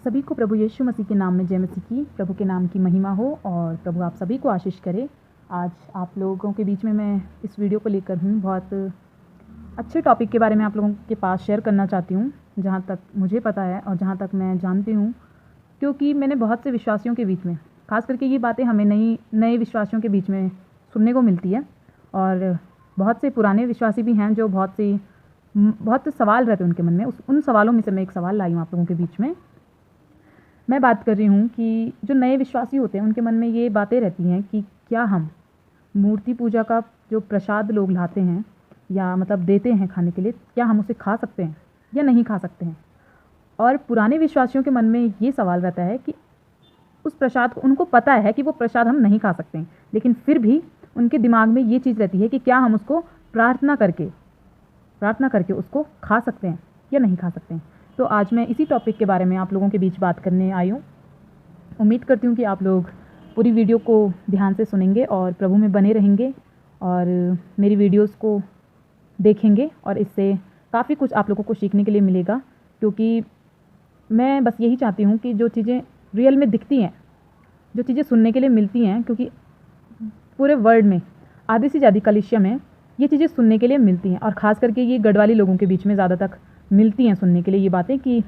सभी को प्रभु यीशु मसीह के नाम में जय मसीह की। प्रभु के नाम की महिमा हो और प्रभु आप सभी को आशीष करे। आज आप लोगों के बीच में मैं इस वीडियो को लेकर हूँ। बहुत अच्छे टॉपिक के बारे में आप लोगों के पास शेयर करना चाहती हूँ, जहाँ तक मुझे पता है और जहाँ तक मैं जानती हूँ, क्योंकि मैंने बहुत से विश्वासियों के बीच में, ख़ास करके ये बातें हमें नए विश्वासियों के बीच में सुनने को मिलती है। और बहुत से पुराने विश्वासी भी हैं जो बहुत से सवाल रहते हैं उनके मन में। उन सवालों में से मैं एक सवाल लाई हूँ आप लोगों के बीच में। मैं बात कर रही हूँ कि जो नए विश्वासी होते हैं उनके मन में ये बातें रहती हैं कि क्या हम मूर्ति पूजा का जो प्रसाद लोग लाते हैं या मतलब देते हैं खाने के लिए, क्या हम उसे खा सकते हैं या नहीं खा सकते हैं। और पुराने विश्वासियों के मन में ये सवाल रहता है कि उस प्रसाद को, उनको पता है कि वो प्रसाद हम नहीं खा सकते हैं, लेकिन फिर भी उनके दिमाग में ये चीज़ रहती है कि क्या हम उसको प्रार्थना करके उसको खा सकते हैं या नहीं खा सकते हैं। तो आज मैं इसी टॉपिक के बारे में आप लोगों के बीच बात करने आई हूँ। उम्मीद करती हूँ कि आप लोग पूरी वीडियो को ध्यान से सुनेंगे और प्रभु में बने रहेंगे और मेरी वीडियोस को देखेंगे, और इससे काफ़ी कुछ आप लोगों को सीखने के लिए मिलेगा। क्योंकि मैं बस यही चाहती हूँ कि जो चीज़ें रियल में दिखती हैं, जो चीज़ें सुनने के लिए मिलती हैं, क्योंकि पूरे वर्ल्ड में आधी से ज़्यादा कलीसिया में ये चीज़ें सुनने के लिए मिलती हैं, और ख़ास करके ये गढ़वाली लोगों के बीच में ज़्यादा तक मिलती हैं सुनने के लिए ये बातें कि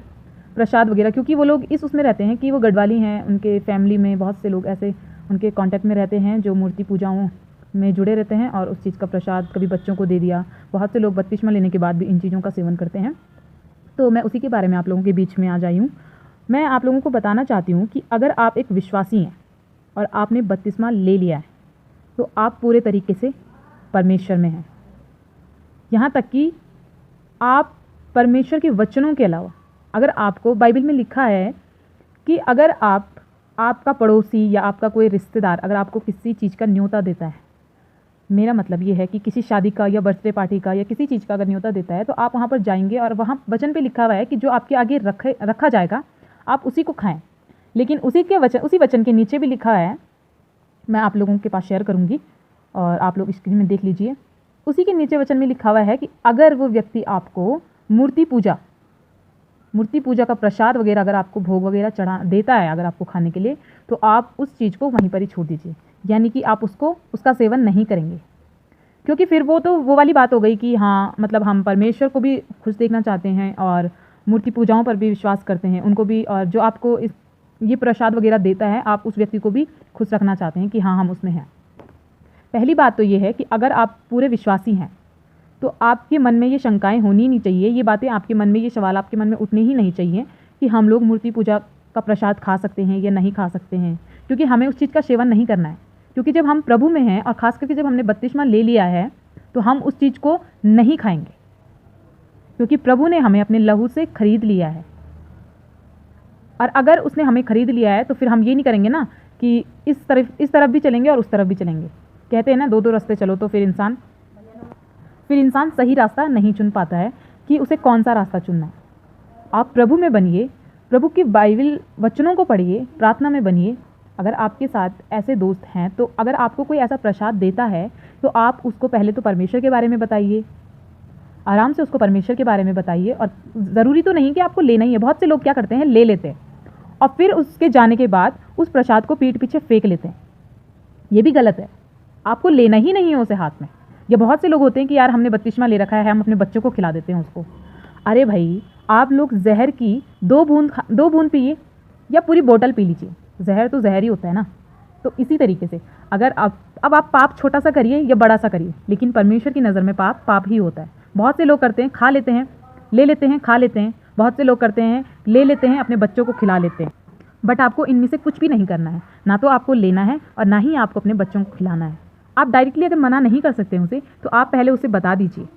प्रसाद वगैरह, क्योंकि वो लोग उसमें रहते हैं कि वो गढ़वाली हैं। उनके फैमिली में बहुत से लोग ऐसे उनके कांटेक्ट में रहते हैं जो मूर्ति पूजाओं में जुड़े रहते हैं, और उस चीज़ का प्रसाद कभी बच्चों को दे दिया। बहुत से लोग बपतिस्मा लेने के बाद भी इन चीज़ों का सेवन करते हैं। तो मैं उसी के बारे में आप लोगों के बीच में आ जाई हूँ। मैं आप लोगों को बताना चाहती हूँ कि अगर आप एक विश्वासी हैं और आपने बपतिस्मा ले लिया है तो आप पूरे तरीके से परमेश्वर में हैं। यहाँ तक कि आप परमेश्वर के वचनों के अलावा, अगर आपको बाइबल में लिखा है कि अगर आपका पड़ोसी या आपका कोई रिश्तेदार अगर आपको किसी चीज़ का न्योता देता है, मेरा मतलब ये है कि किसी शादी का या बर्थडे पार्टी का या किसी चीज़ का अगर न्योता देता है, तो आप वहाँ पर जाएंगे और वहाँ वचन पे लिखा हुआ है कि जो आपके आगे रखा जाएगा आप उसी को खाएं। लेकिन उसी वचन के नीचे भी लिखा है, मैं आप लोगों के पास शेयर करूँगी और आप लोग स्क्रीन में देख लीजिए। उसी के नीचे वचन में लिखा हुआ है कि अगर वो व्यक्ति आपको मूर्ति पूजा का प्रसाद वगैरह अगर आपको भोग वगैरह चढ़ा देता है अगर आपको खाने के लिए, तो आप उस चीज़ को वहीं पर ही छोड़ दीजिए। यानी कि आप उसका सेवन नहीं करेंगे, क्योंकि फिर वो वाली बात हो गई कि हाँ, मतलब हम परमेश्वर को भी खुश देखना चाहते हैं और मूर्ति पूजाओं पर भी विश्वास करते हैं उनको भी, और जो आपको ये प्रसाद वगैरह देता है आप उस व्यक्ति को भी खुश रखना चाहते हैं कि हाँ, हम उसमें हैं। पहली बात तो ये है कि अगर आप पूरे विश्वासी हैं तो आपके मन में ये शंकाएं होनी नहीं चाहिए, ये बातें आपके मन में, ये सवाल आपके मन में उठने ही नहीं चाहिए कि हम लोग मूर्ति पूजा का प्रसाद खा सकते हैं या नहीं खा सकते हैं, क्योंकि हमें उस चीज़ का सेवन नहीं करना है। क्योंकि जब हम प्रभु में हैं और ख़ास करके जब हमने बपतिस्मा ले लिया है तो हम उस चीज़ को नहीं खाएंगे, क्योंकि प्रभु ने हमें अपने लहू से खरीद लिया है। और अगर उसने हमें खरीद लिया है तो फिर हम ये नहीं करेंगे ना कि इस तरफ भी चलेंगे और उस तरफ भी चलेंगे। कहते हैं ना, दो रास्ते चलो, तो फिर इंसान सही रास्ता नहीं चुन पाता है कि उसे कौन सा रास्ता चुनना है। आप प्रभु में बनिए, प्रभु की बाइबल वचनों को पढ़िए, प्रार्थना में बनिए। अगर आपके साथ ऐसे दोस्त हैं तो अगर आपको कोई ऐसा प्रसाद देता है तो आप उसको पहले तो परमेश्वर के बारे में बताइए, आराम से उसको परमेश्वर के बारे में बताइए। और ज़रूरी तो नहीं कि आपको लेना ही है। बहुत से लोग क्या करते हैं, ले लेते हैं और फिर उसके जाने के बाद उस प्रसाद को पीठ पीछे फेंक लेते हैं। ये भी गलत है। आपको लेना ही नहीं है उसे हाथ में। या बहुत से लोग होते हैं कि यार हमने बपतिस्मा ले रखा है, हम अपने बच्चों को खिला देते हैं उसको। अरे भाई, आप लोग जहर की 2 बूंद पिए या पूरी बोतल पी लीजिए, जहर तो जहर ही होता है ना। तो इसी तरीके से अगर अब आप पाप छोटा सा करिए या बड़ा सा करिए, लेकिन परमेश्वर की नज़र में पाप ही होता है। बहुत से लोग करते हैं, खा लेते हैं, ले लेते हैं, खा लेते हैं। बहुत से लोग करते हैं, ले लेते हैं, अपने बच्चों को खिला लेते हैं। बट आपको इनमें से कुछ भी नहीं करना है, ना तो आपको लेना है और ना ही आपको अपने बच्चों को खिलाना है। आप डायरेक्टली अगर मना नहीं कर सकते उसे, तो आप पहले उसे बता दीजिए।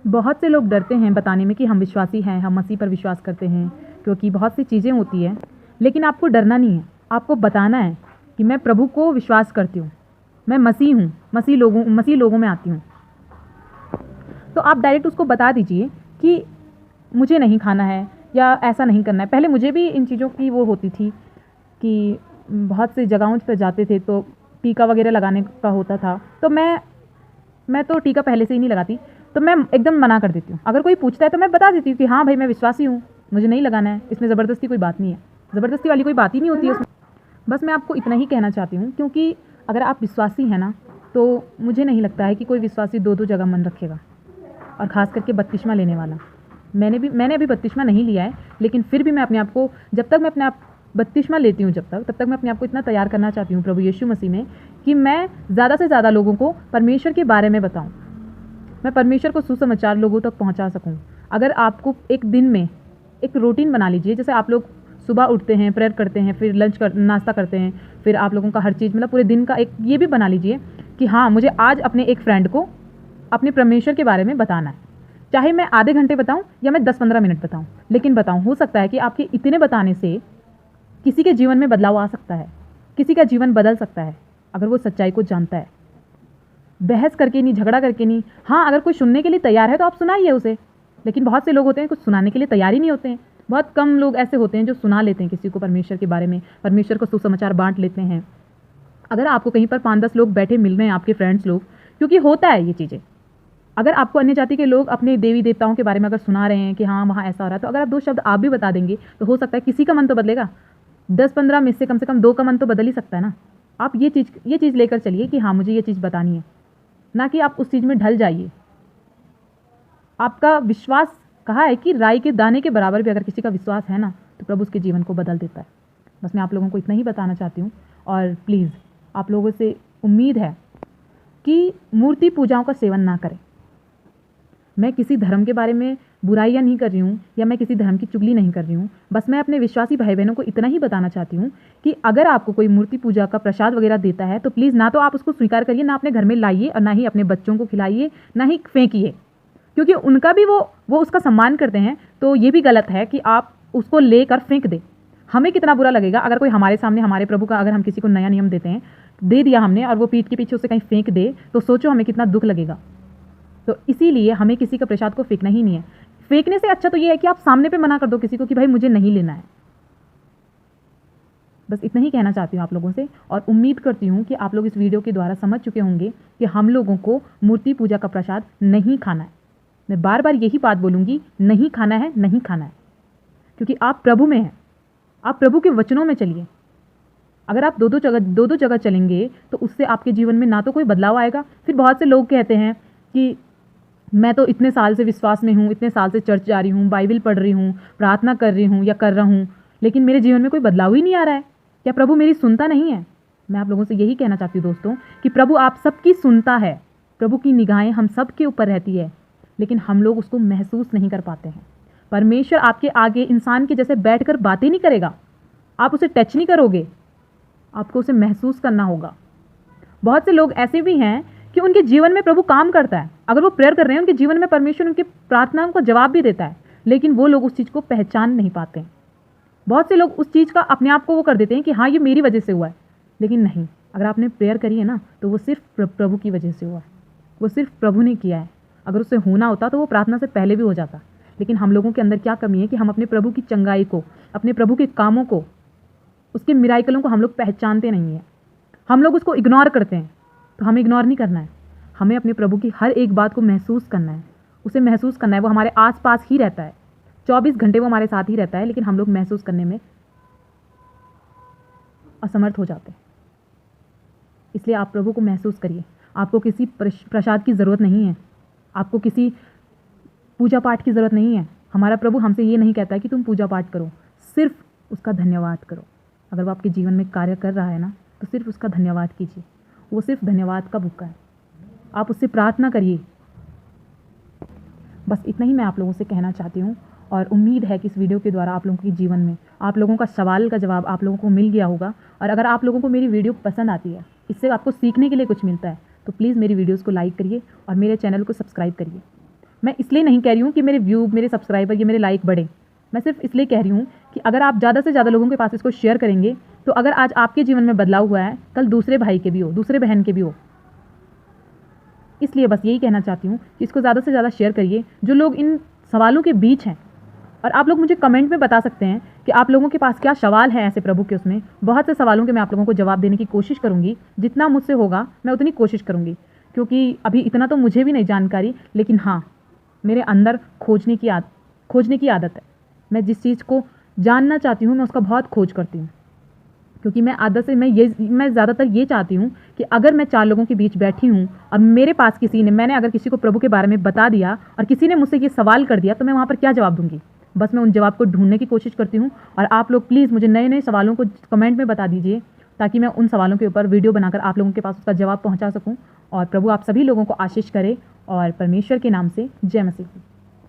बहुत से लोग डरते हैं बताने में कि हम विश्वासी हैं, हम मसीह पर विश्वास करते हैं, क्योंकि बहुत सी चीज़ें होती हैं। लेकिन आपको डरना नहीं है, आपको बताना है कि मैं प्रभु को विश्वास करती हूँ, मैं मसीह हूँ, मसीह लोगों में आती हूँ। तो आप डायरेक्ट उसको बता दीजिए कि मुझे नहीं खाना है या ऐसा नहीं करना है। पहले मुझे भी इन चीज़ों की वो होती थी कि बहुत से जगहों पर जाते थे तो टीका वगैरह लगाने का होता था, तो मैं तो टीका पहले से ही नहीं लगाती, तो मैं एकदम मना कर देती हूँ। अगर कोई पूछता है तो मैं बता देती हूँ कि हाँ भाई, मैं विश्वासी हूँ, मुझे नहीं लगाना है, इसमें ज़बरदस्ती कोई बात नहीं है। ज़बरदस्ती वाली कोई बात ही नहीं होती है उसमें। बस मैं आपको इतना ही कहना चाहती हूँ, क्योंकि अगर आप विश्वासी हैं ना, तो मुझे नहीं लगता है कि कोई विश्वासी दो जगह मन रखेगा, और ख़ास करके बपतिस्मा लेने वाला। मैंने अभी बपतिस्मा नहीं लिया है, लेकिन फिर भी मैं अपने आप को, जब तक मैं अपने आप बपतिस्मा लेती हूँ तब तक मैं अपने आप को इतना तैयार करना चाहती हूँ प्रभु यीशु मसीह में, कि मैं ज़्यादा से ज़्यादा लोगों को परमेश्वर के बारे में बताऊँ, मैं परमेश्वर को सुसमाचार लोगों तक पहुँचा सकूँ। अगर आपको एक दिन में एक रूटीन बना लीजिए, जैसे आप लोग सुबह उठते हैं, प्रेयर करते हैं, फिर नाश्ता करते हैं, फिर आप लोगों का हर चीज़ मतलब पूरे दिन का एक ये भी बना लीजिए कि हाँ, मुझे आज अपने एक फ्रेंड को अपने परमेश्वर के बारे में बताना है। चाहे मैं आधे घंटे बताऊं या मैं 10-15 मिनट बताऊं, लेकिन बताऊं। हो सकता है कि आपके इतने बताने से किसी के जीवन में बदलाव आ सकता है, किसी का जीवन बदल सकता है, अगर वो सच्चाई को जानता है। बहस करके नहीं, झगड़ा करके नहीं। हाँ, अगर कोई सुनने के लिए तैयार है तो आप सुनाइए उसे, लेकिन बहुत से लोग होते हैं कुछ सुनाने के लिए तैयार ही नहीं होते हैं। बहुत कम लोग ऐसे होते हैं जो सुना लेते हैं किसी को परमेश्वर के बारे में, परमेश्वर को सुसमाचार बांट लेते हैं। अगर आपको कहीं पर 5-10 लोग बैठे मिल रहे हैं, आपके फ्रेंड्स लोग, क्योंकि होता है ये चीज़ें, अगर आपको अन्य जाति के लोग अपने देवी देवताओं के बारे में अगर सुना रहे हैं कि हाँ वहाँ ऐसा हो रहा है, तो अगर आप 2 शब्द आप भी बता देंगे तो हो सकता है किसी का मन तो बदलेगा। 10-15 में से कम 2 का मन तो बदल ही सकता है ना। आप ये चीज़ लेकर चलिए कि हाँ, मुझे ये चीज़ बतानी है, ना कि आप उस चीज़ में ढल जाइए। आपका विश्वास, कहा है कि राई के दाने के बराबर भी अगर किसी का विश्वास है ना, तो प्रभु उसके जीवन को बदल देता है। बस मैं आप लोगों को इतना ही बताना चाहती हूँ। और प्लीज़ आप लोगों से उम्मीद है कि मूर्ति पूजाओं का सेवन ना करें। मैं किसी धर्म के बारे में बुराइयाँ नहीं कर रही हूँ, या मैं किसी धर्म की चुगली नहीं कर रही हूँ। बस मैं अपने विश्वासी भाई बहनों को इतना ही बताना चाहती हूँ कि अगर आपको कोई मूर्ति पूजा का प्रसाद वगैरह देता है, तो प्लीज़ ना तो आप उसको स्वीकार करिए, ना अपने घर में लाइए, और ना ही अपने बच्चों को खिलाइए, ना ही फेंकिए, क्योंकि उनका भी वो उसका सम्मान करते हैं। तो ये भी गलत है कि आप उसको लेकर फेंक दें। हमें कितना बुरा लगेगा अगर कोई हमारे सामने हमारे प्रभु का, अगर हम किसी को नया नियम देते हैं, दे दिया हमने, और वो पीठ के पीछे उसे कहीं फेंक दे, तो सोचो हमें कितना दुख लगेगा। तो इसीलिए हमें किसी का प्रसाद को फेंकना ही नहीं है। फेंकने से अच्छा तो ये है कि आप सामने पे मना कर दो किसी को कि भाई मुझे नहीं लेना है। बस इतना ही कहना चाहती हूँ आप लोगों से, और उम्मीद करती हूँ कि आप लोग इस वीडियो के द्वारा समझ चुके होंगे कि हम लोगों को मूर्ति पूजा का प्रसाद नहीं खाना है। मैं बार बार यही बात बोलूँगी, नहीं खाना है, नहीं खाना है, क्योंकि आप प्रभु में हैं। आप प्रभु के वचनों में चलिए। अगर आप दो दो जगह चलेंगे तो उससे आपके जीवन में ना तो कोई बदलाव आएगा। फिर बहुत से लोग कहते हैं कि मैं तो इतने साल से विश्वास में हूँ, इतने साल से चर्च जा रही हूँ, बाइबल पढ़ रही हूँ, प्रार्थना कर रही हूँ या कर रहा हूँ, लेकिन मेरे जीवन में कोई बदलाव ही नहीं आ रहा है। क्या प्रभु मेरी सुनता नहीं है? मैं आप लोगों से यही कहना चाहती हूँ दोस्तों कि प्रभु आप सबकी सुनता है। प्रभु की निगाहें हम सब के ऊपर रहती है, लेकिन हम लोग उसको महसूस नहीं कर पाते हैं। परमेश्वर आपके आगे इंसान के जैसे बैठकर बातें नहीं करेगा, आप उसे टच नहीं करोगे, आपको उसे महसूस करना होगा। बहुत से लोग ऐसे भी हैं कि उनके जीवन में प्रभु काम करता है। अगर वो प्रेयर कर रहे हैं, उनके जीवन में परमेश्वर उनकी प्रार्थनाओं को जवाब भी देता है, लेकिन वो लोग उस चीज़ को पहचान नहीं पाते हैं। बहुत से लोग उस चीज़ का अपने आप को वो कर देते हैं कि हाँ ये मेरी वजह से हुआ है, लेकिन नहीं। अगर आपने प्रेयर करी है ना, तो वो सिर्फ प्रभु की वजह से हुआ है, वो सिर्फ प्रभु ने किया है। अगर उससे होना होता तो वो प्रार्थना से पहले भी हो जाता। लेकिन हम लोगों के अंदर क्या कमी है कि हम अपने प्रभु की चंगाई को, अपने प्रभु के कामों को, उसके मिराइकलों को हम लोग पहचानते नहीं हैं। हम लोग उसको इग्नोर करते हैं। तो हमें इग्नोर नहीं करना है, हमें अपने प्रभु की हर एक बात को महसूस करना है, उसे महसूस करना है। वो हमारे आसपास ही रहता है, 24 घंटे वो हमारे साथ ही रहता है, लेकिन हम लोग महसूस करने में असमर्थ हो जाते हैं। इसलिए आप प्रभु को महसूस करिए। आपको किसी प्रसाद की ज़रूरत नहीं है, आपको किसी पूजा पाठ की ज़रूरत नहीं है। हमारा प्रभु हमसे ये नहीं कहता है कि तुम पूजा पाठ करो, सिर्फ उसका धन्यवाद करो। अगर वो आपके जीवन में कार्य कर रहा है ना, तो सिर्फ उसका धन्यवाद कीजिए। वो सिर्फ धन्यवाद का भूखा है। आप उससे प्रार्थना करिए। बस इतना ही मैं आप लोगों से कहना चाहती हूँ, और उम्मीद है कि इस वीडियो के द्वारा आप लोगों के जीवन में आप लोगों का सवाल का जवाब आप लोगों को मिल गया होगा। और अगर आप लोगों को मेरी वीडियो पसंद आती है, इससे आपको सीखने के लिए कुछ मिलता है, तो प्लीज़ मेरी वीडियोज़ को लाइक करिए और मेरे चैनल को सब्सक्राइब करिए। मैं इसलिए नहीं कह रही हूँ कि मेरे व्यू, मेरे सब्सक्राइबर या मेरे लाइक बढ़े। मैं सिर्फ इसलिए कह रही हूँ कि अगर आप ज़्यादा से ज़्यादा लोगों के पास इसको शेयर करेंगे, तो अगर आज आपके जीवन में बदलाव हुआ है, कल दूसरे भाई के भी हो, दूसरे बहन के भी हो। इसलिए बस यही कहना चाहती हूँ कि इसको ज़्यादा से ज़्यादा शेयर करिए, जो लोग इन सवालों के बीच हैं। और आप लोग मुझे कमेंट में बता सकते हैं कि आप लोगों के पास क्या सवाल है ऐसे प्रभु के। उसमें बहुत से सवालों के मैं आप लोगों को जवाब देने की कोशिश करूँगी। जितना मुझसे होगा मैं उतनी कोशिश करूँगी, क्योंकि अभी इतना तो मुझे भी नहीं जानकारी, लेकिन हाँ, मेरे अंदर खोजने की आदत है। मैं जिस चीज़ को जानना चाहती हूँ, मैं उसका बहुत खोज करती हूँ, क्योंकि मैं आदत से मैं ज़्यादातर ये चाहती हूँ कि अगर मैं 4 लोगों के बीच बैठी हूँ और मेरे पास मैंने अगर किसी को प्रभु के बारे में बता दिया और किसी ने मुझसे ये सवाल कर दिया, तो मैं वहाँ पर क्या जवाब दूँगी? बस मैं उन जवाब को ढूँढने की कोशिश करती हूँ। और आप लोग प्लीज़ मुझे नए-नए सवालों को कमेंट में बता दीजिए, ताकि मैं उन सवालों के ऊपर वीडियो बनाकर आप लोगों के पास उसका जवाब पहुँचा सकूँ। और प्रभु आप सभी लोगों को आशीष करे, और परमेश्वर के नाम से जय मसीह।